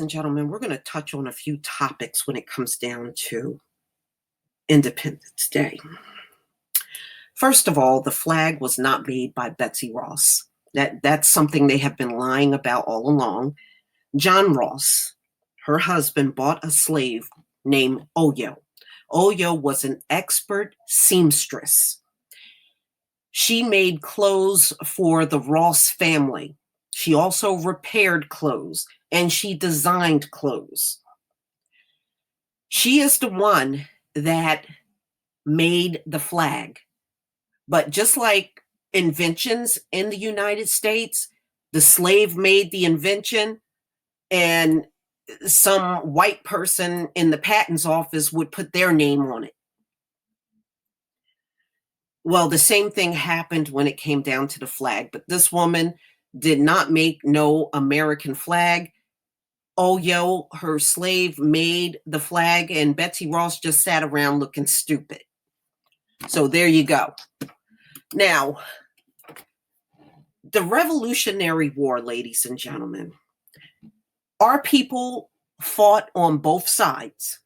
and gentlemen, we're going to touch on a few topics when it comes down to Independence Day. First of all, the flag was not made by Betsy Ross. That's something they have been lying about all along. John Ross, her husband, bought a slave named Oyo. Oyo was an expert seamstress. She made clothes for the Ross family. She also repaired clothes and she designed clothes. She is the one that made the flag. But just like inventions in the United States, the slave made the invention and some white person in the patents office would put their name on it. Well, the same thing happened when it came down to the flag, but this woman did not make no American flag. Oyo, her slave, made the flag, and Betsy Ross just sat around looking stupid. So there you go. Now, the Revolutionary War, ladies and gentlemen, our people fought on both sides.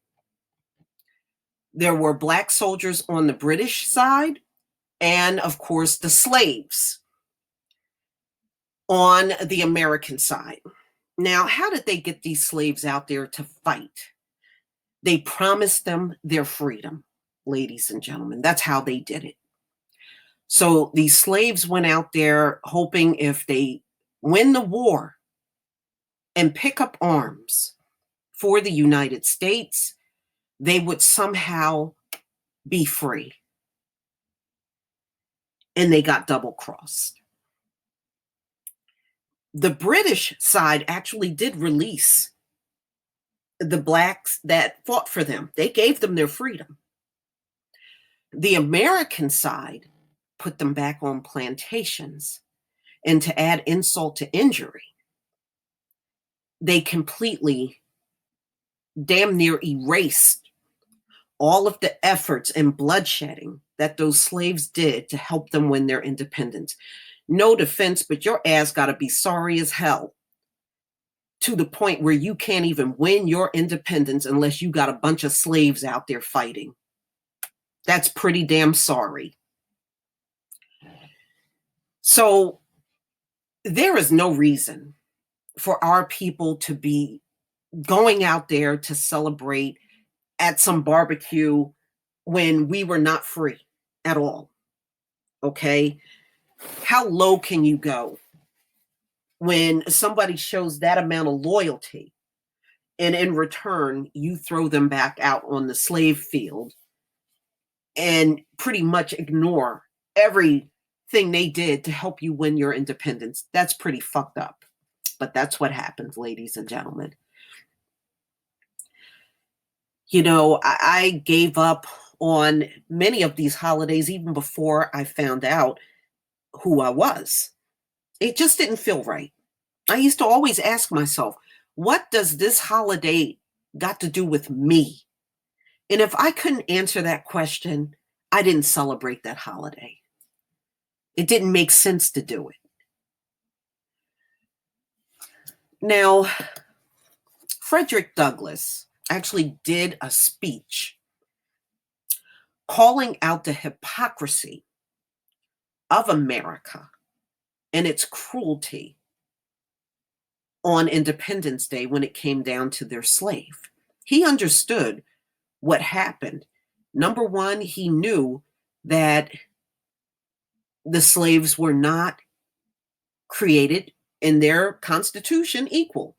There were black soldiers on the British side, and of course, the slaves on the American side. Now, how did they get these slaves out there to fight? They promised them their freedom, ladies and gentlemen. That's how they did it. So these slaves went out there hoping if they win the war and pick up arms for the United States, they would somehow be free. And they got double-crossed. The British side actually did release the blacks that fought for them. They gave them their freedom. The American side put them back on plantations. And to add insult to injury, they completely damn near erased all of the efforts and bloodshedding that those slaves did to help them win their independence. No defense, but your ass got to be sorry as hell to the point where you can't even win your independence unless you got a bunch of slaves out there fighting. That's pretty damn sorry. So there is no reason for our people to be going out there to celebrate at some barbecue when we were not free at all. Okay? How low can you go when somebody shows that amount of loyalty and in return you throw them back out on the slave field and pretty much ignore everything they did to help you win your independence? That's pretty fucked up. But that's what happens, ladies and gentlemen. You know, I gave up on many of these holidays even before I found out who I was. It just didn't feel right. I used to always ask myself, what does this holiday got to do with me? And if I couldn't answer that question, I didn't celebrate that holiday. It didn't make sense to do it. Now, Frederick Douglass actually did a speech calling out the hypocrisy of America and its cruelty on Independence Day when it came down to their slave. He understood what happened. Number one, he knew that the slaves were not created in their constitution equal,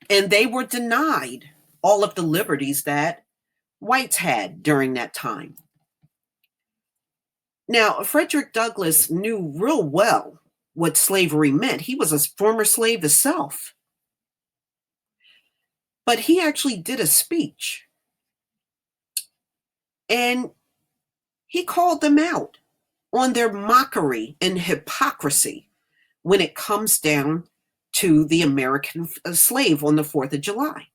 and they were denied all of the liberties that whites had during that time. Now, Frederick Douglass knew real well what slavery meant. He was a former slave himself. But he actually did a speech. And he called them out on their mockery and hypocrisy when it comes down to the American slave on the 4th of July.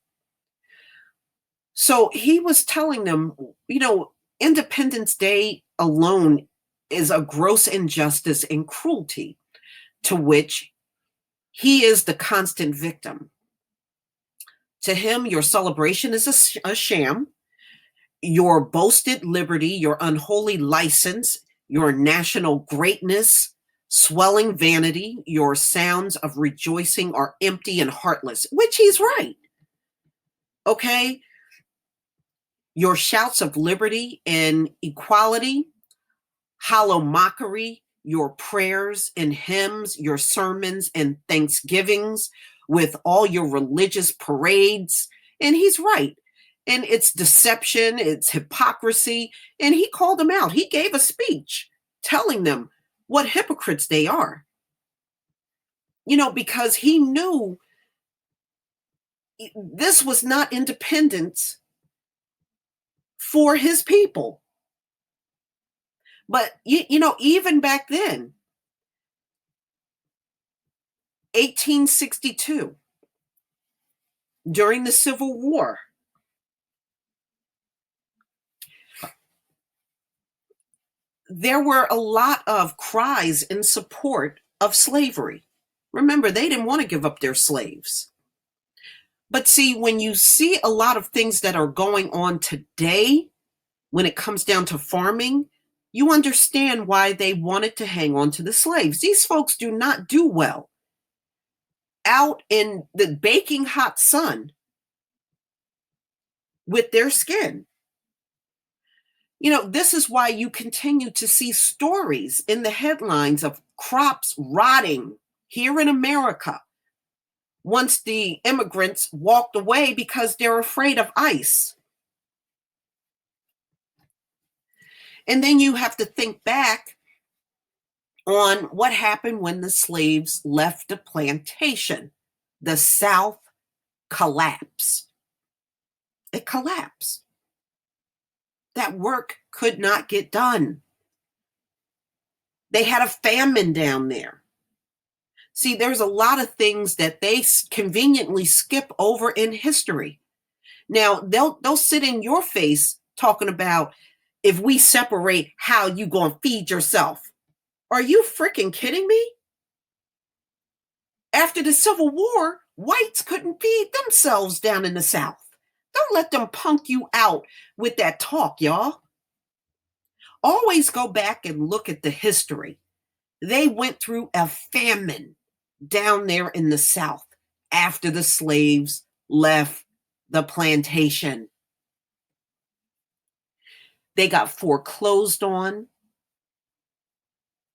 So he was telling them, you know, Independence Day alone is a gross injustice and cruelty to which he is the constant victim. To him, your celebration is a sham. Your boasted liberty, your unholy license, your national greatness, swelling vanity, your sounds of rejoicing are empty and heartless, which he's right. Okay? Your shouts of liberty and equality, hollow mockery, your prayers and hymns, your sermons and thanksgivings, with all your religious parades. And he's right. And it's deception, it's hypocrisy. And he called them out. He gave a speech telling them what hypocrites they are. Because he knew this was not independence for his people. But, even back then, 1862, during the Civil War, there were a lot of cries in support of slavery. Remember, they didn't want to give up their slaves. But see, when you see a lot of things that are going on today, when it comes down to farming, you understand why they wanted to hang on to the slaves. These folks do not do well out in the baking hot sun with their skin. This is why you continue to see stories in the headlines of crops rotting here in America once the immigrants walked away because they're afraid of ICE. And then you have to think back on what happened when the slaves left the plantation. The South collapsed. It collapsed. That work could not get done. They had a famine down there. See, there's a lot of things that they conveniently skip over in history. Now, they'll sit in your face talking about, if we separate, how you gonna feed yourself. Are you freaking kidding me? After the Civil War, whites couldn't feed themselves down in the South. Don't let them punk you out with that talk, y'all. Always go back and look at the history. They went through a famine down there in the South after the slaves left the plantation. They got foreclosed on.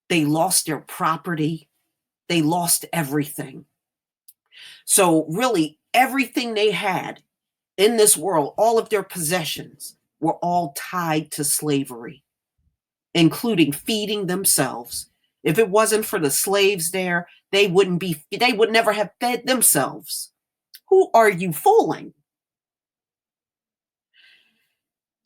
They lost their property. They lost everything. So really, everything they had in this world, all of their possessions, were all tied to slavery, including feeding themselves. If it wasn't for the slaves there, they would never have fed themselves. Who are you fooling?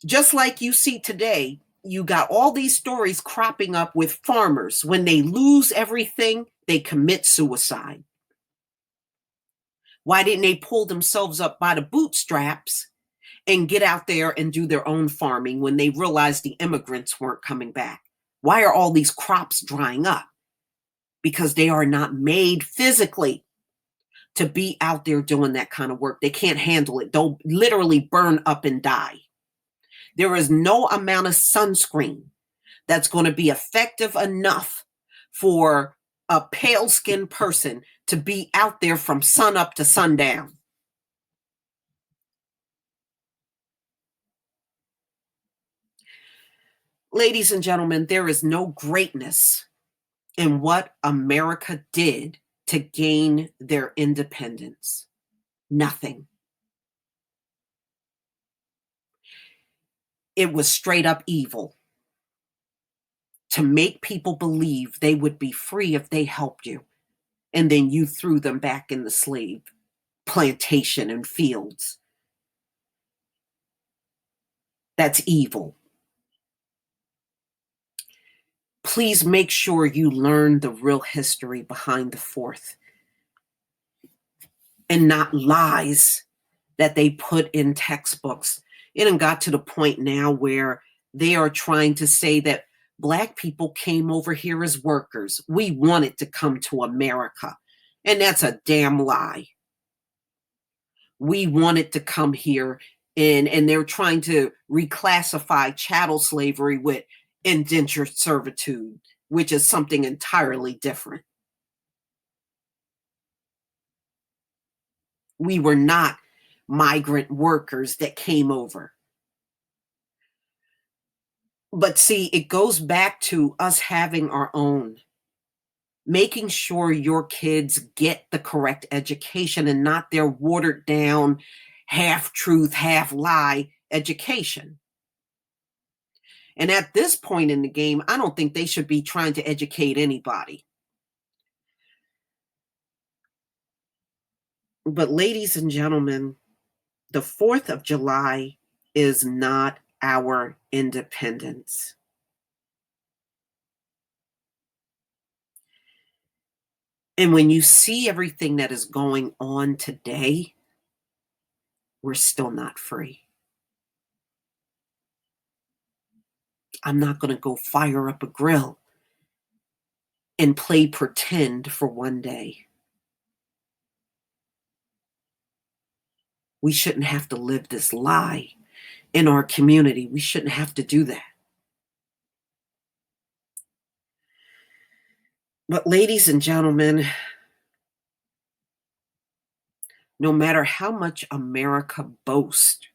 Just like you see today, you got all these stories cropping up with farmers. When they lose everything, they commit suicide. Why didn't they pull themselves up by the bootstraps and get out there and do their own farming when they realized the immigrants weren't coming back? Why are all these crops drying up? Because they are not made physically to be out there doing that kind of work. They can't handle it. They'll literally burn up and die. There is no amount of sunscreen that's going to be effective enough for a pale-skinned person to be out there from sun up to sundown. Ladies and gentlemen, there is no greatness in what America did to gain their independence. Nothing. It was straight up evil to make people believe they would be free if they helped you. And then you threw them back in the slave plantation and fields. That's evil. Please make sure you learn the real history behind the Fourth and not lies that they put in textbooks. It got to the point now where they are trying to say that Black people came over here as workers. We wanted to come to America. And that's a damn lie. we wanted to come here, and they're trying to reclassify chattel slavery with indentured servitude, which is something entirely different. We were not migrant workers that came over. But see, it goes back to us having our own, making sure your kids get the correct education and not their watered down, half truth, half lie education. And at this point in the game, I don't think they should be trying to educate anybody. But, ladies and gentlemen, the 4th of July is not our independence. And when you see everything that is going on today, we're still not free. I'm not going to go fire up a grill and play pretend for one day. We shouldn't have to live this lie in our community. We shouldn't have to do that. But, ladies and gentlemen, no matter how much America boasts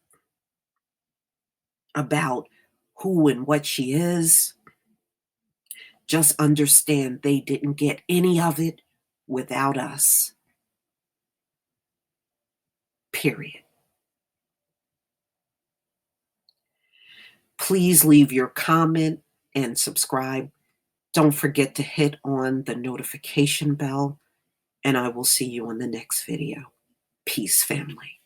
about who and what she is, just understand they didn't get any of it without us. Period. Please leave your comment and subscribe. Don't forget to hit on the notification bell, and I will see you on the next video. Peace, family.